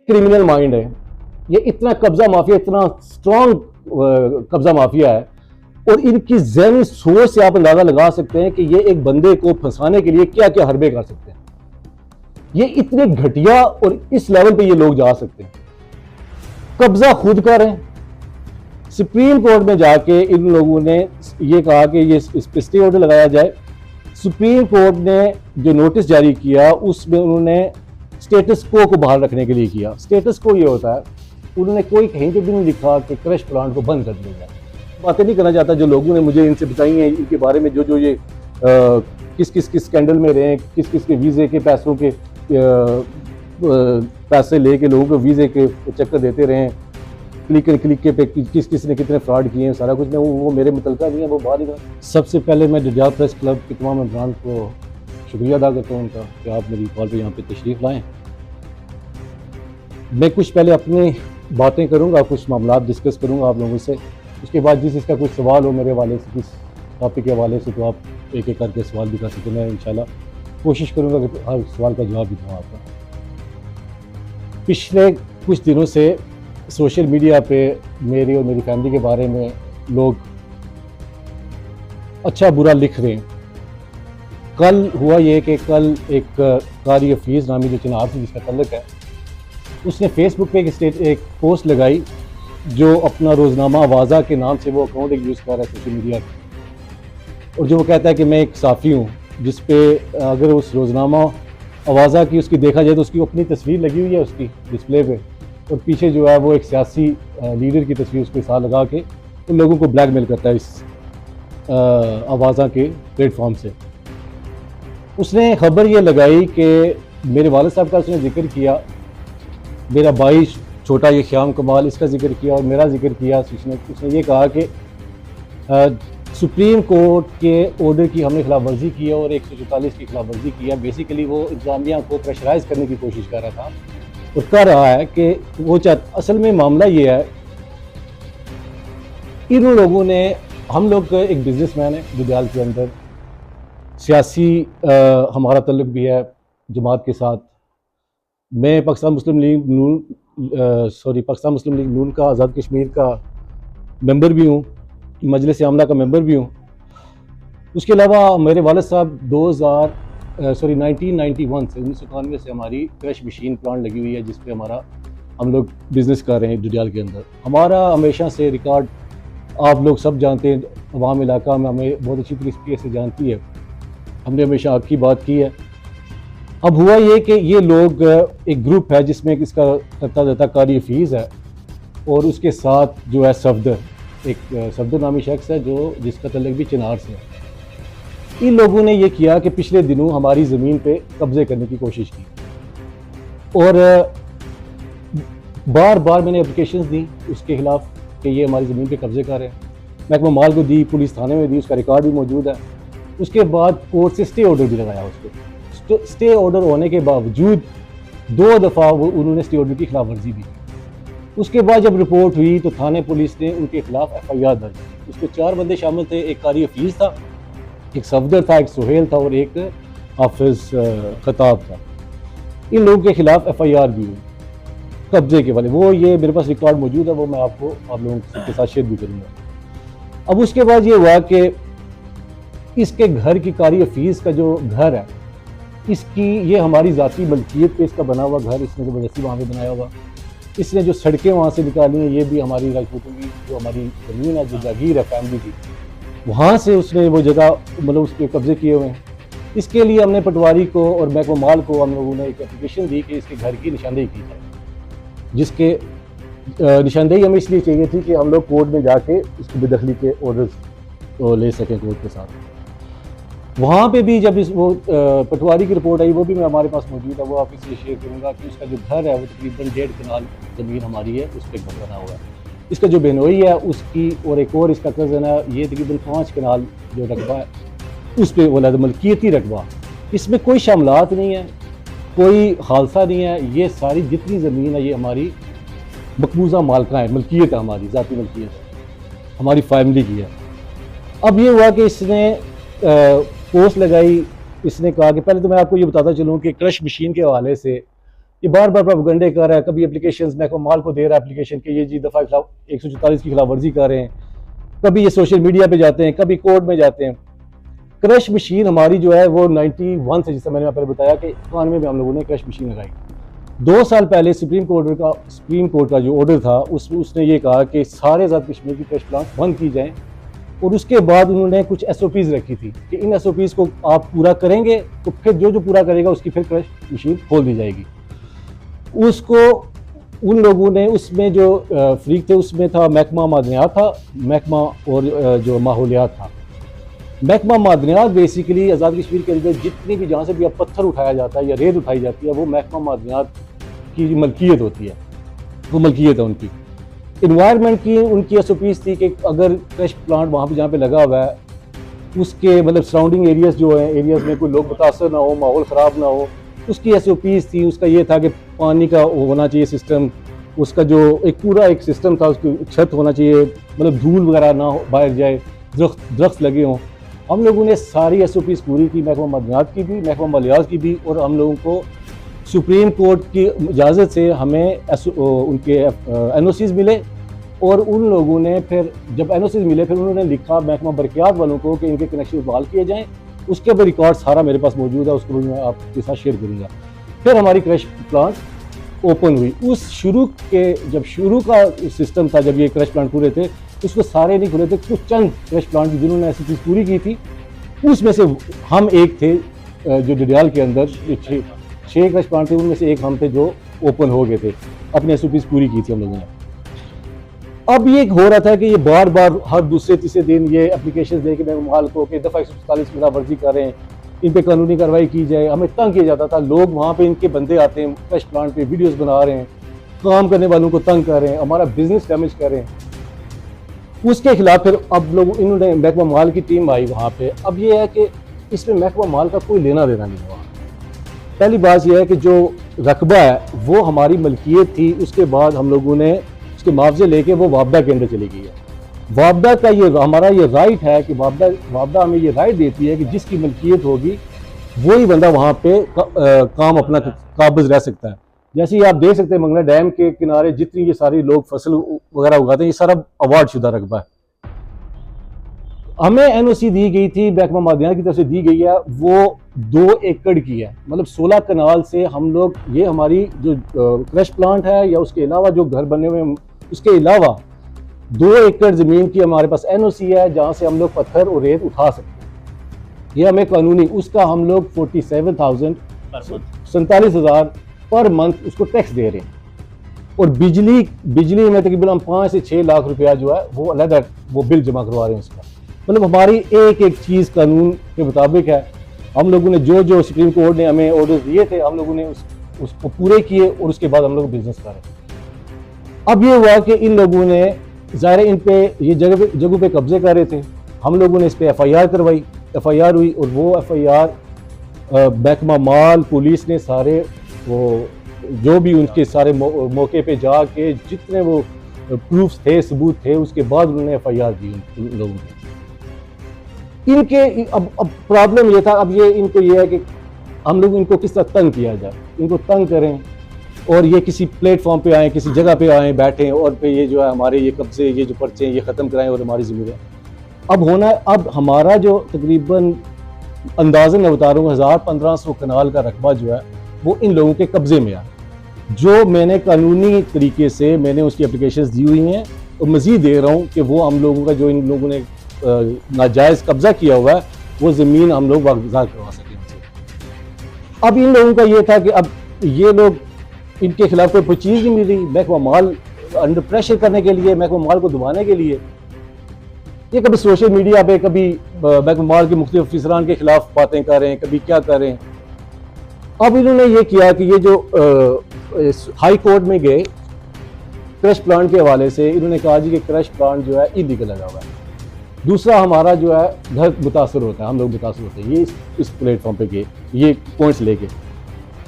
Criminal mind है, ये इतना कब्जा माफिया, इतना स्ट्रॉन्ग कब्जा माफिया है, और इनकी ज़हनी सोच से आप अंदाजा लगा सकते हैं कि ये एक बंदे को फंसाने के लिए क्या क्या हरबे कर सकते हैं। ये इतने घटिया और इस लेवल पे ये लोग जा सकते हैं, कब्जा खुद कर रहे हैं। सुप्रीम कोर्ट में जाके इन लोगों ने ये कहा कि ये इस पे स्टे ऑर्डर लगाया जाए। सुप्रीम कोर्ट ने जो नोटिस जारी किया उसमें उन्होंने स्टेटस को बहाल रखने के लिए किया। स्टेटस को ये होता है, उन्होंने कोई कहीं पे भी नहीं लिखा कि क्रश प्लांट को बंद कर दिया जाए। बातें नहीं करना चाहता, जो लोगों ने मुझे इनसे बताई हैं इनके बारे में, जो ये किस किस स्कैंडल में रहे, किस किस के वीज़े के पैसों के पैसे लेके लोगों को वीज़े के चक्कर देते रहे, क्लिक के पे किस किस ने कितने फ्रॉड किए हैं, सारा कुछ मैं वो मेरे मुतलका नहीं है, वो बाहर ही। सबसे पहले मैं डडियाल प्रेस क्लब के तमाम मेंबरान को शुक्रिया अदा करता हूँ उनका कि आप मेरी कॉल पे यहाँ पे तशरीफ़ लाएँ। मैं कुछ पहले अपनी बातें करूँगा, कुछ मामला डिस्कस करूँगा आप लोगों से, उसके बाद जिस इसका कुछ सवाल हो मेरे हवाले से, किस टॉपिक के हवाले से, तो आप एक एक करके सवाल भी कर सकते हैं। मैं इंशाल्लाह कोशिश करूँगा कि हर सवाल का जवाब भी दूँ आपको। पिछले कुछ दिनों से सोशल मीडिया पे मेरी और मेरी फैमिली के बारे में लोग अच्छा बुरा लिख रहे हैं। कल हुआ ये कि कल एक कारी हफीज़ नामी जो चिनार से जिसका तल्लुक है, उसने फेसबुक पे एक पोस्ट लगाई जो अपना रोज़नामा आवाज़ा के नाम से वो अकाउंट यूज़ कर रहा है सोशल मीडिया पर, और जो वो कहता है कि मैं एक साफ़ी हूँ, जिस पे अगर उस रोज़नामा आवाज़ा की उसकी देखा जाए तो उसकी अपनी तस्वीर लगी हुई है उसकी डिस्प्ले पे, और पीछे जो है वो एक सियासी लीडर की तस्वीर उसके साथ लगा के उन लोगों को ब्लैकमेल करता है इस आवाज़ा के प्लेटफॉर्म से। उसने खबर ये लगाई कि मेरे वालिद साहब का उसने जिक्र किया, मेरा भाई छोटा ये ख़याम कमाल, इसका जिक्र किया और मेरा जिक्र किया। उसने ये कहा कि सुप्रीम कोर्ट के ऑर्डर की हमने खिलाफ वर्जी की है और 144 की खिलाफ वर्जी की है। बेसिकली वो इंतज़ामिया को प्रेशराइज़ करने की कोशिश कर रहा था और कर रहा है कि वो असल में मामला ये है, इन लोगों ने, हम लोग एक बिजनेसमैन है डडियाल के अंदर, सियासी हमारा तल्लुक भी है जमात के साथ। मैं पाकिस्तान मुस्लिम लीग नून का आज़ाद कश्मीर का मेंबर भी हूँ, मजलिस आमला का मेंबर भी हूँ। उसके अलावा मेरे वालिद साहब 1991 से 1991 से हमारी क्रश मशीन प्लांट लगी हुई है, जिस पे हम लोग बिज़नेस कर रहे हैं डडियाल के अंदर। हमारा हमेशा से रिकॉर्ड आप लोग सब जानते हैं, अवाम इलाका में हमें बहुत अच्छी तरीके से जानती है, हमने हमेशा हक की बात की है। अब हुआ ये कि ये लोग, एक ग्रुप है जिसमें इसका करता देता कारी हफीज़ है और उसके साथ जो है सफदर, एक सफदर नामी शख्स है जो जिसका तल्लुक भी चिनार से है। इन लोगों ने ये किया कि पिछले दिनों हमारी ज़मीन पे कब्ज़े करने की कोशिश की और बार बार मैंने एप्लीकेशंस दी उसके खिलाफ कि ये हमारी ज़मीन पे कब्ज़े कर रहे हैं। महकमा माल को दी, पुलिस थाने में दी, उसका रिकॉर्ड भी मौजूद है। उसके बाद कोर्ट से स्टे ऑर्डर भी लगाया उसको। स्टे ऑर्डर होने के बावजूद 2 दफ़ा उन्होंने स्टे ऑर्डर की खिलाफ वर्जी भी की। उसके बाद जब रिपोर्ट हुई तो थाने पुलिस ने उनके खिलाफ FIR दर्ज की। उसमें 4 बंदे शामिल थे, एक कारी हफीज़ था, एक सफदर था, एक सुहेल था और एक हाफिज़ खताब था। इन लोगों के खिलाफ FIR भी हुई कब्जे के वाले। वो ये मेरे पास रिकॉर्ड मौजूद है, वो मैं आप लोगों के साथ शेयर भी करूँगा। अब उसके बाद ये हुआ कि इसके घर की कारी हफीज़ का जो घर है, इसकी ये हमारी ज़ाती मलकियत पे इसका बना हुआ घर, इसने ज़बरदस्ती वहाँ पे बनाया हुआ। इसने जो सड़कें वहाँ से निकाली हैं ये भी हमारी राजपूतों की जो हमारी ज़मीन है, जो जागीर है फैमिली की, वहाँ से उसने वो जगह मतलब उसके कब्ज़े किए हुए हैं। इसके लिए हमने पटवारी को और महकमा माल को हम लोगों ने एक एप्लीकेशन दी कि इसके घर की निशानदेही की जाए, जिसके निशानदेही हमें इसलिए चाहिए थी कि हम लोग कोर्ट में जाके इसकी बेदखली के ऑर्डर्स तो ले सकें कोर्ट के साथ। वहाँ पे भी जब वो पटवारी की रिपोर्ट आई, वो भी मैं हमारे पास मौजूद है, वो आप इसलिए शेयर करूँगा कि उसका जो घर है वो तकरीबन 1.5 कनाल ज़मीन हमारी है, उस पर घर बना हुआ है। इसका जो बेनोई है उसकी और एक और इसका कज़न है, ये तकरीबन 5 कनाल जो रकबा है उस पर वो मलकियती रकबा, इसमें कोई शामिलात नहीं है, कोई खालसा नहीं है। ये सारी जितनी ज़मीन है ये हमारी मकबूजा मालका है, मलकियत है, हमारी ज़ाती मलकियत है, हमारी फैमिली की है। अब ये हुआ कि इसने पोस्ट लगाई, इसने कहा कि पहले तो मैं आपको ये बताता चलूँ कि क्रश मशीन के हवाले से ये बार बार प्रोपेगेंडे कर रहा है, कभी एप्लीकेशन महकमा माल को दे रहा है एप्लीकेशन के ये जी दफ़ा 144 की खिलाफ वर्जी कर रहे हैं, कभी ये सोशल मीडिया पे जाते हैं, कभी कोर्ट में जाते हैं। क्रश मशीन हमारी जो है वो 91 से, जिससे मैंने पहले बताया कि 91 में हम लोगों ने क्रश मशीन लगाई। 2 साल पहले सुप्रीम कोर्ट का जो ऑर्डर था उसने ये कहा कि सारे आज़ाद कश्मीर की क्रश प्लांट बंद की जाएँ, और उसके बाद उन्होंने कुछ SOPs रखी थी कि इन SOPs को आप पूरा करेंगे तो फिर जो पूरा करेगा उसकी फिर क्रश मशीन खोल दी जाएगी। उसको उन लोगों ने, उसमें जो फ्रीक थे उसमें था महकमा मादनियात था, महकमा और जो माहौलियात था। महकमा मादनियात बेसिकली आज़ाद कश्मीर के अंदर जितनी भी, जहाँ से भी अब पत्थर उठाया जाता है या रेत उठाई जाती है, वो महकमा मादनियात की मलकियत होती है, वो मलकियत है उनकी। इन्वायरमेंट की उनकी SOPs थी कि अगर क्रश प्लांट वहाँ पे जहाँ पे लगा हुआ है उसके मतलब सराउंडिंग एरियाज जो है, एरियाज में कोई लोग मुतासर ना हो, माहौल ख़राब ना हो, उसकी SOPs थी। उसका ये था कि पानी का होना चाहिए सिस्टम, उसका जो एक पूरा एक सिस्टम था, उसकी छत होना चाहिए, मतलब धूल वगैरह ना हो, बाहर जाए, दरख्त लगे हों। हम लोगों ने सारी SOPs पूरी की, महकमा मादनियात की भी, महकमा मालियात की भी, और हम लोगों को सुप्रीम कोर्ट की इजाज़त से हमें उनके NOCs मिले, और उन लोगों ने फिर जब NOCs मिले फिर उन्होंने लिखा महकमा बरक़ियात वालों को कि इनके कनेक्शन बहाल किए जाएँ। उसके ऊपर रिकॉर्ड सारा मेरे पास मौजूद है, उसको मैं आपके साथ शेयर करूँगा। फिर हमारी क्रश प्लांट ओपन हुई। जब शुरू का सिस्टम था, जब ये क्रश प्लांट पूरे थे, उसको सारे नहीं खुले थे, कुछ चंद क्रश प्लांट जिन्होंने ऐसी चीज़ पूरी की थी, उसमें से हम एक थे जो डडियाल के अंदर 6 क्रश प्लांट थे, उनमें से एक हम थे जो ओपन हो गए थे, अपने SOPs पूरी की थी हम लोगों ने। अब ये हो रहा था कि ये बार बार हर दूसरे तीसरे दिन ये एप्लीकेशन लेके महकमा माल को कि दफ़ा 144 की खिलाफ वर्जी कर रहे हैं, इन पे कानूनी कार्रवाई की जाए। हमें तंग किया जाता था, लोग वहाँ पे इनके बंदे आते हैं, क्रश प्लांट पे वीडियोस बना रहे हैं, काम करने वालों को तंग कर रहे हैं, हमारा बिजनेस डैमेज कर रहे हैं। उसके खिलाफ फिर अब लोग, इन्होंने महकमा माल की टीम आई वहाँ पे। अब ये है कि इसमें महकमा माल का कोई लेना देना नहीं हुआ। पहली बात यह है कि जो रकबा है वो हमारी मलकियत थी, उसके बाद हम लोगों ने उसके मुआवजे लेके वो वापदा के अंदर चली गई है। वापदा का ये हमारा ये राइट है कि वापदा हमें ये राइट देती है कि जिसकी मलकियत होगी वही बंदा वहाँ पे काम अपना काबिज रह सकता है। जैसे आप देख सकते हैं मंगला डैम के किनारे जितनी ये सारी लोग फसल वगैरह उगाते हैं, ये सारा अवार्ड शुदा रकबा है। हमें NOC दी गई थी, महकमा मादनियात की तरफ से दी गई है, वो 2 एकड़ की है, मतलब 16 कनाल से हम लोग, ये हमारी जो क्रश प्लांट है या उसके अलावा जो घर बने हुए, उसके अलावा 2 एकड़ ज़मीन की हमारे पास NOC है, जहाँ से हम लोग पत्थर और रेत उठा सकते हैं। ये हमें कानूनी, उसका हम लोग 47,000 पर मंथ उसको टैक्स दे रहे हैं। और बिजली में तकरीबन हम 5 से 6 लाख रुपया जो है वो अलग वो बिल जमा करवा रहे हैं उसका। मतलब हमारी एक एक चीज़ कानून के मुताबिक है। हम लोगों ने जो सुप्रीम कोर्ट ने हमें ऑर्डर दिए थे, हम लोगों ने उसको पूरे किए, और उसके बाद हम लोग बिजनेस कर रहे हैं। अब ये हुआ कि इन लोगों ने ज़ाहिर इन पे ये जगहों पे कब्जे कर रहे थे, हम लोगों ने इस पर FIR करवाई, FIR हुई, और वो FIR महकमा माल पुलिस ने सारे वो जो भी उनके सारे मौके पे जाके जितने वो प्रूफ्स थे, सबूत थे, उसके बाद उन्होंने FIR दी उन लोगों को। इनके अब प्रॉब्लम ये था, अब ये इनको ये है कि हम लोग इनको किस तरह तंग किया जाए, इनको तंग करें और ये किसी प्लेटफॉर्म पे आएँ, किसी जगह पे आएँ, बैठें, और पे ये जो है हमारे ये कब्जे, ये जो पर्चे ये ख़त्म कराएं और हमारी ज़िम्मेदारी अब हमारा जो तकरीबन अंदाज़न मैं बता रहा हूँ 1500 कनाल का रकबा जो है वो इन लोगों के कब्जे में है। जो मैंने कानूनी तरीके से मैंने उसकी एप्लीकेशंस दी हुई हैं, और मज़ीद दे रहा हूँ कि वो हम लोगों का जो इन लोगों ने नाजायज़ कब्जा किया हुआ है वो ज़मीन हम लोग वागुज़ार करवा सकें उनसे। अब इन लोगों का ये था कि अब ये लोग, इनके खिलाफ कोई चीज़ नहीं मिल रही, महकमा माल अंडर प्रेशर करने के लिए, महकमा माल को दबाने के लिए ये कभी सोशल मीडिया पे, कभी महकमा माल के मुख्तलिफ अफसरान के खिलाफ बातें कर रहे हैं, कभी क्या कर रहे हैं। अब इन्होंने ये किया कि ये जो हाई कोर्ट में गए क्रश प्लांट के हवाले से, इन्होंने कहा जी कि क्रश प्लांट जो है इलीगल लगा हुआ है। दूसरा हमारा जो है घर मुतासर होता है, हम लोग मुतासर होते हैं, ये इस प्लेटफॉर्म पे गए ये पॉइंट्स लेके।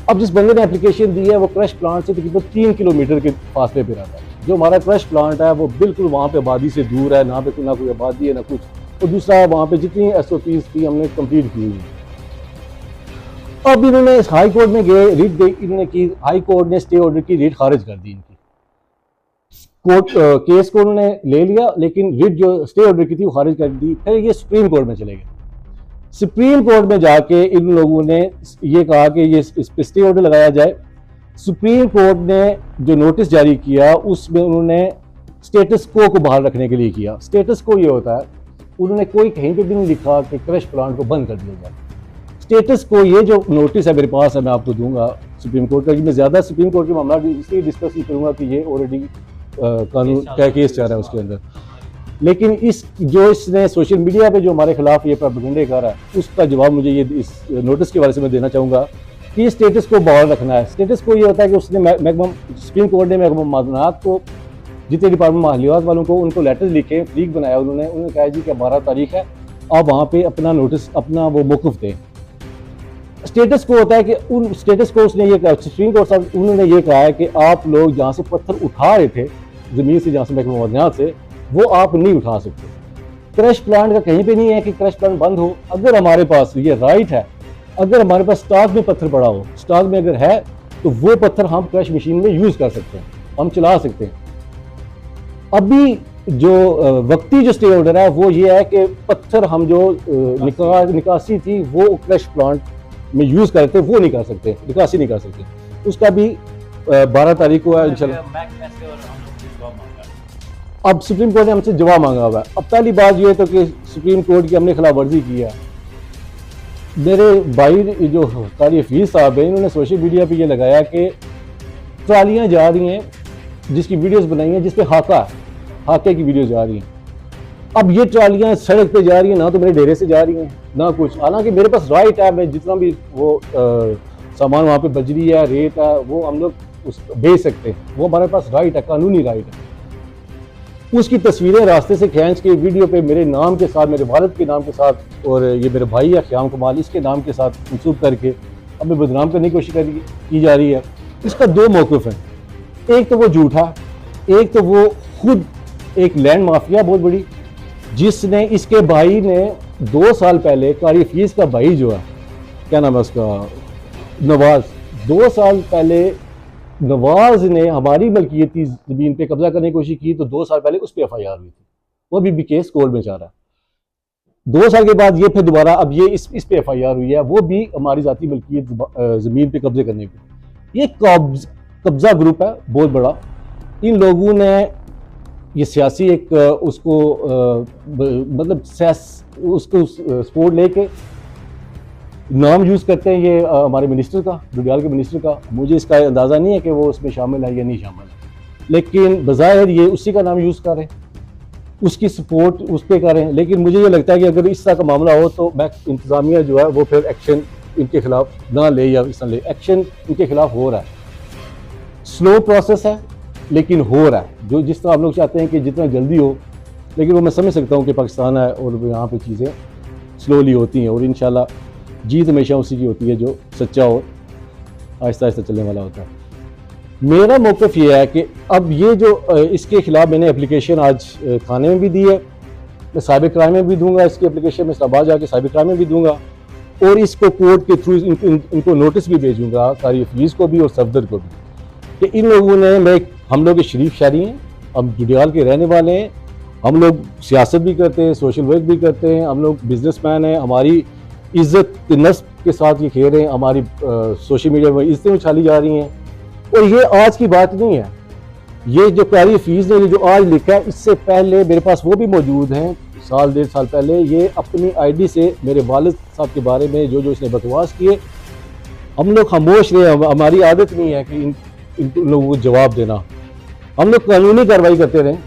अब जिस बंदे ने एप्लीकेशन दी है वो क्रश प्लांट से तकरीबन 3 किलोमीटर के फासले पे रहता है। जो हमारा क्रश प्लांट है वो बिल्कुल वहाँ पे आबादी से दूर है, ना पे ना कोई आबादी है ना कुछ। और दूसरा वहाँ पे जितनी SOPs थी हमने कंप्लीट की हुई। अब इन्होंने हाई कोर्ट में गए, रिट गई इन्होंने की, हाई कोर्ट ने स्टे ऑर्डर की रिट खारिज कर दी इनकी। कोर्ट केस को उन्होंने ले लिया, लेकिन रिट जो स्टे ऑर्डर की थी वो खारिज कर दी। फिर ये सुप्रीम कोर्ट में चले गए। सुप्रीम कोर्ट में जाके इन लोगों ने ये कहा कि ये इस पे स्टे ऑर्डर लगाया जाए। सुप्रीम कोर्ट ने जो नोटिस जारी किया उसमें उन्होंने स्टेटस को बहाल रखने के लिए किया। स्टेटस को ये होता है, उन्होंने कोई कहीं पे भी नहीं लिखा कि क्रश प्लांट को बंद कर दिया जाए। स्टेटस को ये जो नोटिस है मेरे पास है, मैं आपको दूंगा सुप्रीम कोर्ट का। मैं ज़्यादा सुप्रीम कोर्ट के मामला इसलिए डिस्कस नहीं करूँगा कि ये ऑलरेडी कानून क्या केस चल रहा है उसके अंदर। लेकिन इस जो इसने सोशल मीडिया पे जो हमारे खिलाफ ये प्रोपेगेंडा कर रहा है उसका जवाब मुझे ये इस नोटिस के बारे से मैं देना चाहूँगा कि स्टेटस को बहाल रखना है। स्टेटस को ये होता है कि उसने मैक्सिमम सुप्रीम कोर्ट ने महकमा मादनात को, जितने डिपार्टमेंट माहौलियात वालों को, उनको लेटर लिखे, फ्रीक बनाया उन्होंने कहा जी कि 12 तारीख है, आप वहाँ पे अपना नोटिस, अपना वो मौक़िफ़ दें। स्टेटस को होता है कि उन स्टेटस को उसने ये कहा, सुप्रीम कोर्ट साहब उन्होंने ये कहा है कि आप लोग जहाँ से पत्थर उठा रहे थे ज़मीन से, जहाँ से महकमा मादनात से, वो आप नहीं उठा सकते। क्रश प्लांट का कहीं पे नहीं है कि क्रश प्लांट बंद हो। अगर हमारे पास ये राइट है, अगर हमारे पास स्टॉक में पत्थर पड़ा हो, स्टॉक में अगर है, तो वो पत्थर हम क्रश मशीन में यूज़ कर सकते हैं, हम चला सकते हैं। अभी जो वक्ती जो स्टे ऑर्डर है वो ये है कि पत्थर हम जो निकासी थी वो क्रश प्लांट में यूज़ करते, वो नहीं कर सकते, निकासी नहीं कर सकते। उसका भी 12 तारीख को है इंशाल्लाह। अब सुप्रीम कोर्ट ने हमसे जवाब मांगा हुआ है। अब पहली बात ये तो कि सुप्रीम कोर्ट की हमने खिलाफ वर्जी की है। मेरे भाई जो कारी हफीज़ साहब हैं, इन्होंने सोशल मीडिया पे ये लगाया कि ट्रालियाँ जा रही हैं, जिसकी वीडियोस बनाई हैं, जिसपे हाके की वीडियोस जा रही हैं। अब ये ट्रालियाँ सड़क पे जा रही हैं, ना तो मेरे डेरे से जा रही हैं ना कुछ। हालांकि मेरे पास राइट है, मैं जितना भी वो सामान वहाँ पे बजरी है, रेत है, वो हम लोग बेच सकते हैं, वो हमारे पास राइट है, कानूनी राइट है। उसकी तस्वीरें रास्ते से खींच के वीडियो पे मेरे नाम के साथ, मेरे वालिद के नाम के साथ, और ये मेरे भाई है ख्याम कमाल, इसके नाम के साथ मंसूब करके हमें बदनाम करने की कोशिश की जा रही है। इसका दो मौक़िफ़ है, एक तो वो झूठा, एक तो वो खुद एक लैंड माफिया बहुत बड़ी, जिसने, इसके भाई ने 2 साल पहले, कारी हफीज़ का भाई जो है, क्या नाम है उसका, नवाज, 2 साल पहले नवाज ने हमारी मलकियती ज़मीन पे कब्जा करने की कोशिश की, तो 2 साल पहले उस पर FIR हुई थी, वो भी केस कोर्ट में जा रहा है। 2 साल के बाद ये फिर दोबारा अब ये इस पे FIR हुई है, वो भी हमारी ज़ाती मलकियत ज़मीन पे कब्जे करने पे। ये कब्जा ग्रुप है बहुत बड़ा। इन लोगों ने ये सियासी एक उसको मतलब उसको सपोर्ट लेके नाम यूज़ करते हैं, ये हमारे मिनिस्टर का, डुडियाल के मिनिस्टर का। मुझे इसका अंदाज़ा नहीं है कि वो उसमें शामिल है या नहीं शामिल है, लेकिन बज़ाहिर ये उसी का नाम यूज़ करें, उसकी सपोर्ट उस पर करें। लेकिन मुझे ये लगता है कि अगर इस तरह का मामला हो तो मैं इंतज़ामिया जो है वो फिर एक्शन इनके खिलाफ ना ले, या इस तरह ले। एक्शन इनके खिलाफ हो रहा है, स्लो प्रोसेस है लेकिन हो रहा है, जो जिस तरह हम लोग चाहते हैं कि जितना जल्दी हो, लेकिन वो मैं समझ सकता हूँ कि पाकिस्तान है और यहाँ पे चीज़ें स्लोली होती हैं, और इंशाल्लाह जीत हमेशा उसी की होती है जो सच्चा और आहिस्ता आहिस्ता चलने वाला होता है। मेरा मौक़िफ़ ये है कि अब ये जो इसके ख़िलाफ़ मैंने एप्लीकेशन आज थाने में भी दी है, मैं साइबर क्राइम में भी दूंगा इसकी एप्लीकेशन, मैं इस्लामाबाद जाके साइबर क्राइम में भी दूंगा, और इसको कोर्ट के थ्रू इनको नोटिस भी भेजूँगा, कारी हफीज़ को भी और सफदर को भी, कि इन लोगों ने, हम लोग शरीफ शहरी हैं, हम जुडियाल के रहने वाले हैं, हम लोग सियासत भी करते हैं, सोशल वर्क भी करते हैं, हम लोग बिजनेसमैन हैं, हमारी इज़्ज़त नस्ब के साथ ये खेल रहे हैं, हमारी सोशल मीडिया में इज़्ज़तें उछाली जा रही हैं। और ये आज की बात नहीं है, ये जो कारी हफीज़ ने जो आज लिखा है, इससे पहले मेरे पास वो भी मौजूद हैं, 1.5 साल पहले ये अपनी ID से मेरे वालिद साहब के बारे में जो इसने बकवास किए, हम लोग खामोश रहे। हमारी आदत नहीं है कि इन लोगों को जवाब देना, हम लोग कानूनी कार्रवाई करते रहें,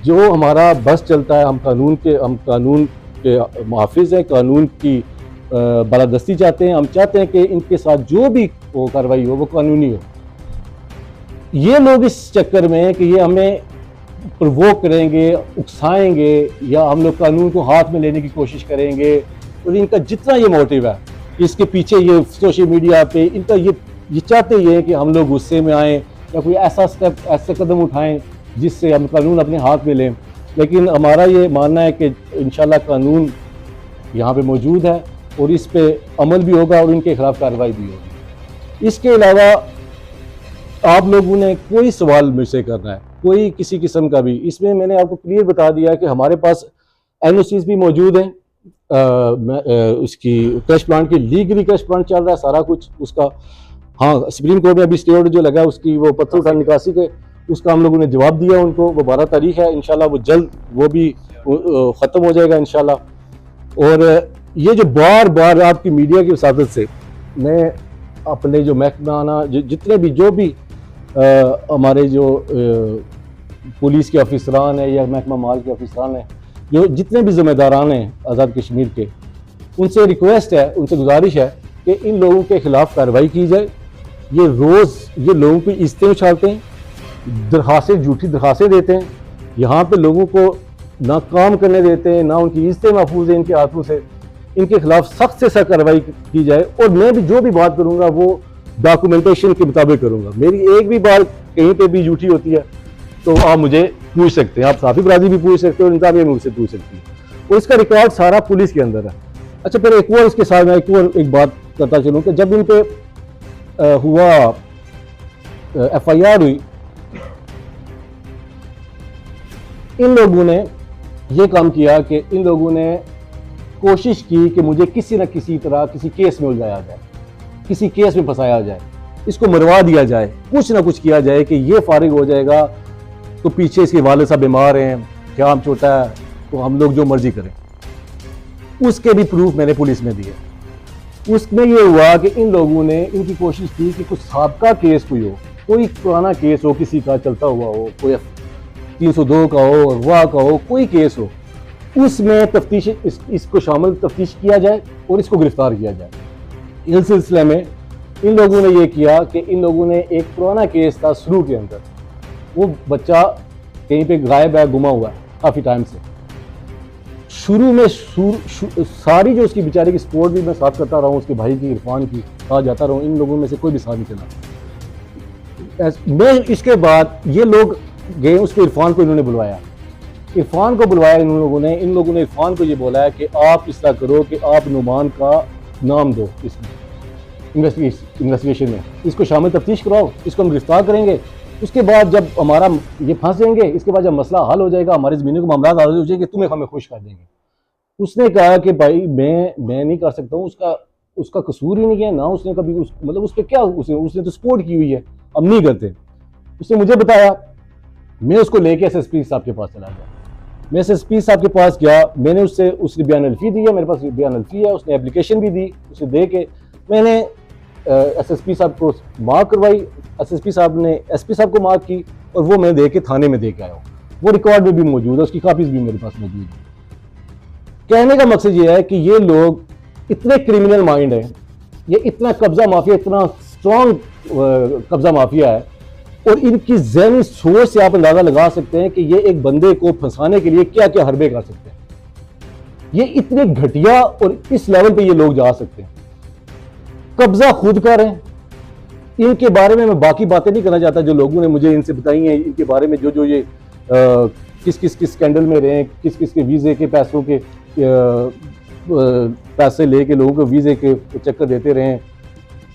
जो हमारा बस चलता है। हम कानून के मुहाफिज हैं, कानून की बालादस्ती चाहते हैं। हम चाहते हैं कि इनके साथ जो भी वो कार्रवाई हो वो कानूनी हो। ये लोग इस चक्कर में हैं कि ये हमें प्रवोक करेंगे, उकसाएंगे, या हम लोग कानून को हाथ में लेने की कोशिश करेंगे, और इनका जितना ये मोटिव है, इसके पीछे ये सोशल मीडिया पे इनका ये चाहते ये हैं कि हम लोग गुस्से में आएँ या कोई ऐसा कदम उठाएं जिससे हम कानून अपने हाथ में लें। लेकिन हमारा ये मानना है कि इंशाल्लाह कानून यहाँ पे मौजूद है, और इस पे अमल भी होगा और इनके खिलाफ कार्रवाई भी होगी। इसके अलावा आप लोगों ने कोई सवाल मुझसे करना है, कोई किसी किस्म का भी, इसमें मैंने आपको क्लियर बता दिया कि हमारे पास एनओसीज भी मौजूद हैं, उसकी क्रश प्लांट की लीगली क्रश प्लांट चल रहा है सारा कुछ उसका। हाँ, सुप्रीम कोर्ट में अभी स्टे ऑर्डर जो लगा उसकी वो पत्थर उठा निकासी के, उसका हम लोगों ने जवाब दिया उनको, वो 12 तारीख है, इंशाल्लाह वो जल्द वो भी ख़त्म हो जाएगा इंशाल्लाह। और ये जो बार बार आपकी मीडिया की वसादत से मैं अपने जो महकमाना जितने भी जो भी हमारे जो पुलिस के अफसरान हैं या महकमा माल के अफसरान हैं, जो जितने भी जिम्मेदारान हैं आज़ाद कश्मीर के, उनसे रिक्वेस्ट है, उनसे गुजारिश है कि इन लोगों के खिलाफ कार्रवाई की जाए। ये रोज़ ये लोगों की इज्जतें उछालते हैं, दरखास्तें, झूठी दरखास्तें देते हैं, यहाँ पे लोगों को ना काम करने देते हैं, ना उनकी इज्जतें महफूज हैं इनके हाथों से। इनके खिलाफ सख्त से सख्त कार्रवाई की जाए और मैं भी जो भी बात करूँगा वो डॉक्यूमेंटेशन के मुताबिक करूँगा। मेरी एक भी बात कहीं पे भी झूठी होती है तो आप मुझे पूछ सकते हैं, आप साफी बराजी भी पूछ सकते हो, इंतजामिया भी मुझसे पूछ सकती है, और इसका रिकॉर्ड सारा पुलिस के अंदर है। अच्छा, फिर एक और इसके साथ मैं एक बात करता चलूँ कि जब इन पे हुआ FIR हुई, इन लोगों ने ये काम किया कि इन लोगों ने कोशिश की कि मुझे किसी न किसी तरह किसी केस में उलझाया जाए, किसी केस में फंसाया जाए, इसको मरवा दिया जाए, कुछ ना कुछ किया जाए कि ये फारिग हो जाएगा तो पीछे इसके वालिद साहब बीमार हैं, क्या हम छोटा है तो हम लोग जो मर्जी करें। उसके भी प्रूफ मैंने पुलिस में दिए। उसमें ये हुआ कि इन लोगों ने इनकी कोशिश की कि कुछ साबका केस कोई हो, कोई पुराना केस हो, किसी का चलता हुआ हो, कोई 302 का हो, अगवा का हो, कोई केस हो, उसमें तफ्तीश इसको शामिल तफ्तीश किया जाए और इसको गिरफ्तार किया जाए। इस सिलसिले में इन लोगों ने ये किया कि इन लोगों ने एक पुराना केस था शुरू के अंदर, वो बच्चा कहीं पे गायब है, गुमा हुआ है काफ़ी टाइम से। शुरू में सारी जो उसकी बेचारे की सपोर्ट भी मैं साथ करता रहा हूँ, उसके भाई की, इरफान की, साथ जाता रहा हूँ, इन लोगों में से कोई भी साथ नहीं चला। मैं इसके बाद ये लोग गए, उसके इरफान को इन्होंने बुलवाया, इरफान को बुलवाया इन लोगों ने इरफान को ये बोला है कि आप इस तरह करो कि आप नुमान का नाम दो इसमें इन्वेस्टिगेशन में, इसको शामिल तफ्तीश कराओ, इसको हम गिरफ्तार करेंगे। उसके बाद जब हमारा ये फंस जाएंगे, इसके बाद जब मसला हल हो जाएगा, हमारी ज़मीनों को मामला हल हो जाएंगे, तुम्हें हमें खुश कर देंगे। उसने कहा कि भाई मैं नहीं कर सकता हूँ, उसका कसूर ही नहीं है ना, उसने कभी मतलब उस पर क्या, उसने तो सपोर्ट की हुई है, हम नहीं करते। उसने मुझे बताया, मैं उसको लेके SSP साहब के पास चला गया। मैं SSP साहब के पास गया, मैंने उसने बयान अल्फी दी है, मेरे पास बयान अल्फी है, उसने एप्लीकेशन भी दी, उसे दे के मैंने SSP साहब को मार्क करवाई, SSP साहब ने SP साहब को मार्क की और वो मैं दे के थाने में दे के आया हूँ। वो रिकॉर्ड में भी मौजूद है, उसकी कापीज भी मेरे पास मौजूद है। कहने का मकसद ये है कि ये लोग इतने क्रिमिनल माइंड है, ये इतना कब्जा माफिया, इतना स्ट्रॉन्ग कब्जा माफिया है, और इनकी ज़हनी सोच से आप अंदाजा लगा सकते हैं कि ये एक बंदे को फंसाने के लिए क्या क्या हरबे कर सकते हैं। ये इतने घटिया और इस लेवल पे ये लोग जा सकते हैं, कब्जा खुद कर रहे हैं। इनके बारे में मैं बाकी बातें नहीं करना चाहता, जो लोगों ने मुझे इनसे बताई हैं, इनके बारे में जो ये किस किस स्कैंडल में रहे, किस किस के वीज़े के पैसों के पैसे लेके लोगों को वीज़े के चक्कर देते रहे,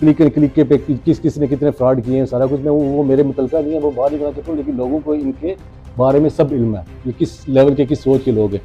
क्लिक के पे किस ने कितने फ्रॉड किए हैं, सारा कुछ मैं वो मेरे मुतलका नहीं है, वो बाहर नहीं करना चाहता हूँ, लेकिन लोगों को इनके बारे में सब इल्म है, ये किस लेवल के, किस सोच के लोग हैं।